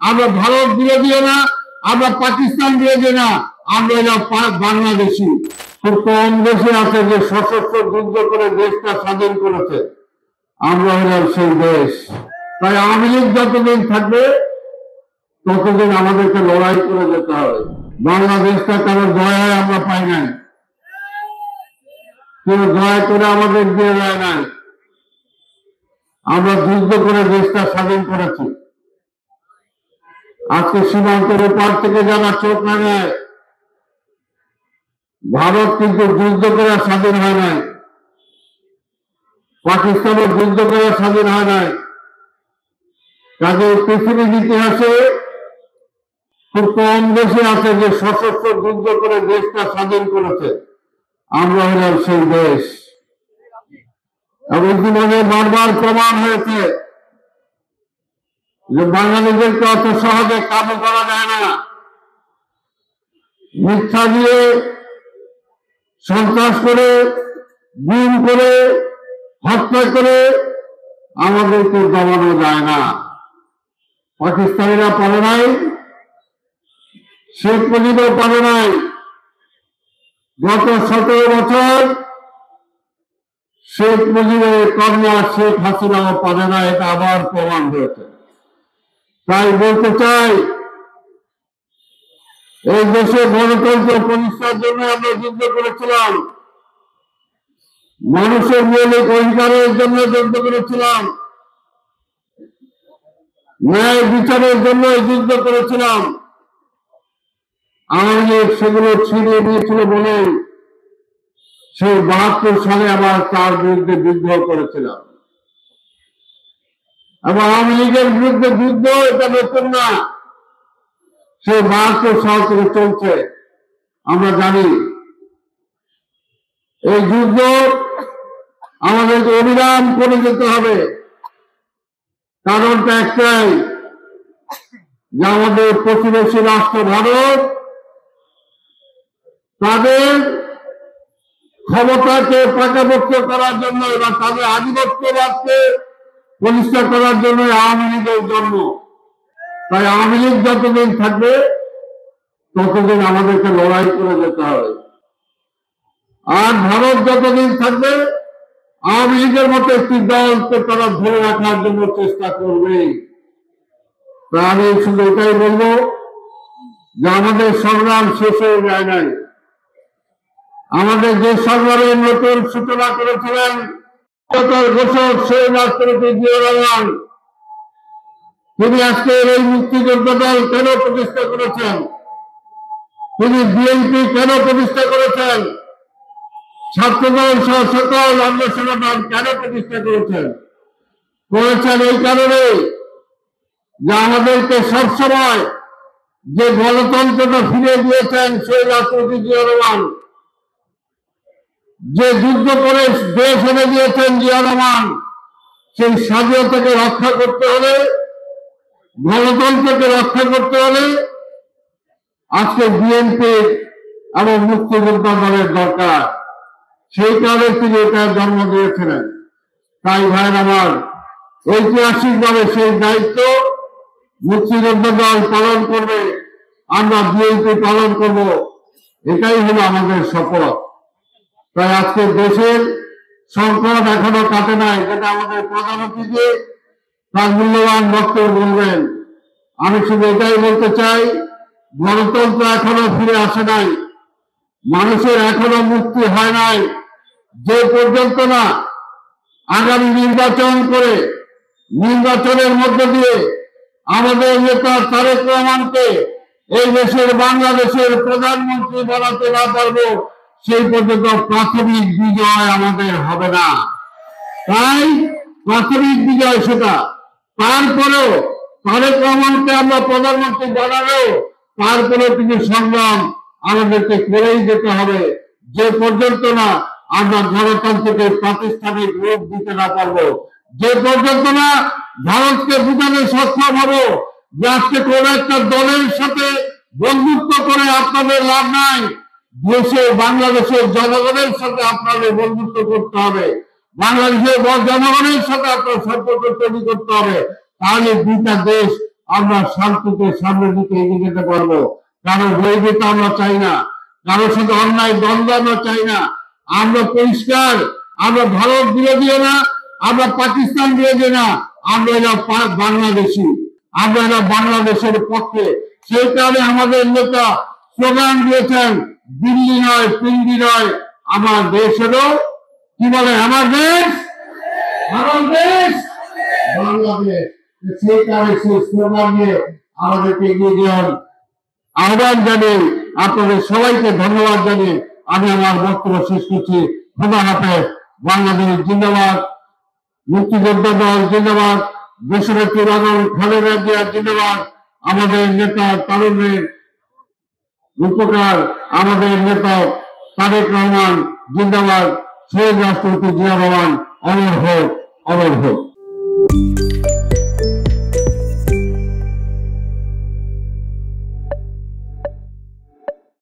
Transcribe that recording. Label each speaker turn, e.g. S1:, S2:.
S1: আমরা ভারত বিরোধীও না, আমরা পাকিস্তান বিরোধী না, আমরা এরা বাংলাদেশি। খুব কম দেশে আছে যে সশস্ত্র যুদ্ধ করে দেশটা স্বাধীন করেছে, আমরা হলাম সেই দেশ। তাই আওয়ামী লীগ যতদিন থাকবে ততদিন আমাদেরকে লড়াই করে যেতে হবে। বাংলাদেশটা কারো দয়ায় আমরা পাই নাই, কেউ দয়া করে আমাদের দিয়ে দেয় নাই, আমরা যুদ্ধ করে দেশটা স্বাধীন করেছি। আজকে সীমান্তের উপর থেকে যারা চোখ না নেয়, ভারত কিন্তু যুদ্ধ করে স্বাধীন হয় নাই, পাকিস্তানও যুদ্ধ করে স্বাধীন হয় নাই। কাজে পৃথিবীর ইতিহাসে খুব কম দেশে আছে যে সশস্ত্র যুদ্ধ করে দেশটা স্বাধীন করেছে, আমরা হলাম সেই দেশ। এবং জীবনে বারবার প্রমাণ হয়েছে যে বাঙালিদেরকে অত সহজে কাবু করা যায় না। মিথ্যা দিয়ে, সন্ত্রাস করে, গুম করে, হত্যা করে আমাদেরকে দমানো যায় না। পাকিস্তানিরা পারে নাই, শেখ মুজিবও পারে নাই। গত 17 বছর শেখ মুজিবের কন্যা শেখ হাসিনাও পারে না, এটা আবার প্রমাণ হয়েছে। তাই বলতে চাই, এই দেশে গণতন্ত্র প্রতিষ্ঠার জন্য আমরা যুদ্ধ করেছিলাম, মানুষের মৌলিক অধিকারের জন্য যুদ্ধ করেছিলাম, ন্যায় বিচারের জন্য যুদ্ধ করেছিলাম। আমাদের সেগুলো ছিনিয়ে নিয়েছিল বলে সেই 72 সালে আবার তার বিরুদ্ধে বিদ্রোহ করেছিলাম। এবং আওয়ামী লীগের বিরুদ্ধে যুদ্ধ এটা নতুন না, সেই 72 সাল থেকে চলছে, আমরা জানি। এই যুদ্ধ আমাদেরকে অবিরাম করে যেতে হবে। কারণটা একটাই, যে আমাদের প্রতিবেশী রাষ্ট্র ভারত তাদের ক্ষমতাকে পাকাপোক্ত করার জন্য এবং তাদের আধিপত্যবাদকে প্রতিষ্ঠা করার জন্য আওয়ামী লীগের জন্ম। তাই আওয়ামী লীগ যতদিন থাকবে ততদিন আমাদেরকে লড়াই করে যেতে হবে। আর ভারত যতদিন থাকবে আওয়ামী লীগের মতো একটি দলকে তারা ধরে রাখার জন্য চেষ্টা করবে। তাই আমি শুধু এটাই বলবো যে আমাদের সংগ্রাম শেষ হয়ে যায় নাই। আমাদের যে সংগ্রামের নতুন সূচনা করেছিলেন ঘোষক সেই রাষ্ট্রপতি জিয়া রহমান, তিনি আজকে এই মুক্তিযোদ্ধা দল কেন প্রতিষ্ঠা করেছেন, তিনি বিএনপি কেন প্রতিষ্ঠা করেছেন, ছাত্রদল সহ সকল অঙ্গ সংগঠন কেন প্রতিষ্ঠা করেছেন এই কারণে যে আমাদেরকে সবসময় যে গণতন্ত্রটা ফিরে দিয়েছেন সেই রাষ্ট্রপতি জিয়া রহমান, যে যুদ্ধ করে দেশ এনে দিয়েছেন জিয়া রহমান, সেই স্বাধীনতাকে রক্ষা করতে হলে, গণতন্ত্রকে রক্ষা করতে হলে আজকে বিএনপি এবং মুক্তিযোদ্ধা দলের দরকার। সেই কারণে তিনি এটার জন্ম দিয়েছিলেন। তাই ভাইয়ের আমার, ঐতিহাসিকভাবে সেই দায়িত্ব মুক্তিযোদ্ধা দল পালন করবে, আমরা বিএনপি পালন করব, এটাই হলো আমাদের শপথ। তাই আজকে দেশের সংকট এখনো কাটে নাই, যেটা আমাদের প্রধানমন্ত্রী যে তার মূল্যবান বক্তব্য বলবেন। আমি শুধু এটাই বলতে চাই, গণতন্ত্র এখনো ফিরে আসে নাই, মানুষের এখনো মুক্তি হয় নাই। যে পর্যন্ত না আগামী নির্বাচন করে, নির্বাচনের মধ্য দিয়ে আমাদের নেতা তারেক রহমানকে এই দেশের বাংলাদেশের প্রধানমন্ত্রী বানাতে না পারবো, সেই পর্যন্ত প্রাথমিক বিজয় আমাদের হবে না। তাই প্রাথমিক বিজয় সেটা, তারপরেও তারেক রহমানকে আমরা প্রধানমন্ত্রী বানাবো, তারপরে তিনি সংগ্রাম আমাদেরকে করেই যেতে হবে, যে পর্যন্ত না আমরা গণতন্ত্রকে প্রাতিষ্ঠানিক রূপ দিতে না পারবো, যে পর্যন্ত না ভারতকে বুঝাতে সক্ষম হবো যে আজকে কোন একটা দলের সাথে বন্ধুত্ব করে আপনাদের লাভ নাই, দেশে বাংলাদেশের জনগণের সাথে আপনাদের বন্ধুত্ব করতে হবে, বাংলাদেশের জনগণের সাথে আপনার সম্পর্ক তৈরি করতে হবে। তাহলে দুইটা দেশ আমরা শান্তিতে সামনের দিকে এগিয়ে যেতে পারবো। কারো বৈধতা আমরা চাই না, কারোর সাথে অন্যায় দ্বন্দ্ব আমরা চাই না। আমরা পরিষ্কার, আমরা ভারত বিরোধীও না, আমরা পাকিস্তান বিরোধী না, আমরা এরা বাংলাদেশি, আমরা এরা বাংলাদেশের পক্ষে। সেই কারণে আমাদের নেতা স্লোগান দিয়েছেন, দিল্লি নয় পিন্ডি নয়, আমার দেশ হলো কি বলে, আমার দেশ বাংলাদেশ। সেই কারণে সেই স্লোগান নিয়ে আমাদেরকে এগিয়ে যাওয়ার আহ্বান জানিয়ে আপনাদের সবাইকে ধন্যবাদ জানিয়ে আমি আমার বক্তব্য শেষ করছি। খোদা হাফেজ। বাংলাদেশ জিন্দাবাদ, মুক্তিযোদ্ধা দল জিন্দাবাদ, দেশনেত্রী বেগম খালেদা জিয়া জিন্দাবাদ, আমাদের নেতা তারুণ্যের রূপকার আমাদের নেতা তারেক রহমান জিন্দাবাদ, শহীদ রাষ্ট্রপতি জিয়া রহমান অমর হোক, অমর হোক।